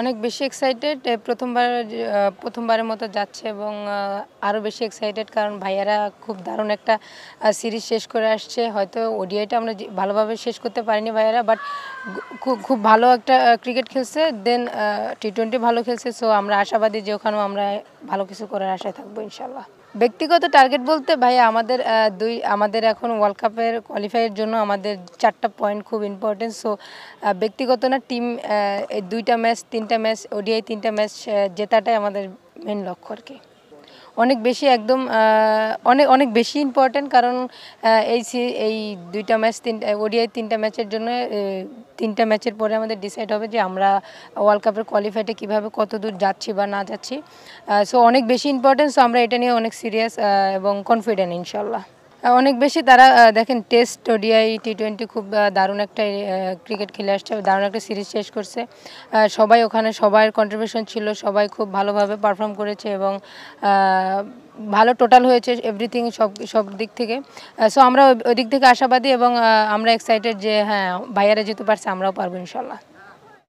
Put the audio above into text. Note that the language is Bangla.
অনেক বেশি এক্সাইটেড প্রথমবারের মতো যাচ্ছে এবং আরও বেশি এক্সাইটেড কারণ ভাইয়ারা খুব দারুণ একটা সিরিজ শেষ করে আসছে। হয়তো ওডিআইটা আমরা ভালোভাবে শেষ করতে পারিনি ভাইয়ারা, বাট খুব ভালো একটা ক্রিকেট খেলছে, দেন টি-20 ভালো খেলছে। সো আমরা আশাবাদী যে ওখানেও আমরা ভালো কিছু করার আশায় থাকবো ইনশাল্লাহ। ব্যক্তিগত টার্গেট বলতে ভাইয়া আমাদের এখন ওয়ার্ল্ড কাপের কোয়ালিফাইয়ের জন্য আমাদের 4টা পয়েন্ট খুব ইম্পর্টেন্ট। সো ব্যক্তিগত না, টিম এই 2টা ম্যাচ 3টা ম্যাচ ওডিআই 3টা ম্যাচ জেতাটাই আমাদের মেন লক্ষ্য আর কি। অনেক বেশি একদম অনেক বেশি ইম্পর্টেন্ট কারণ এই 2টা ম্যাচ ওডিআই 3টা ম্যাচের জন্য 3টা ম্যাচের পরে আমাদের ডিসাইড হবে যে আমরা ওয়ার্ল্ড কাপের কোয়ালিফাইতে কীভাবে কত দূর যাচ্ছি বা না যাচ্ছি। সো অনেক বেশি ইম্পর্টেন্ট। সো আমরা এটা নিয়ে অনেক সিরিয়াস এবং কনফিডেন্ট ইনশাল্লাহ। অনেক বেশি তারা দেখেন টেস্ট ওডিআই টি-20 খুব দারুণ একটা ক্রিকেট খেলে আসছে, দারুণ একটা সিরিজ শেষ করছে। সবাই ওখানে সবার কন্ট্রিবিউশন ছিল, সবাই খুব ভালোভাবে পারফর্ম করেছে এবং ভালো টোটাল হয়েছে এভরিথিং সব দিক থেকে। সো আমরা ওই দিক থেকে আশাবাদী এবং আমরা এক্সাইটেড যে হ্যাঁ ভাইয়ারা যেতে পারছে, আমরাও পারবো ইনশাল্লাহ।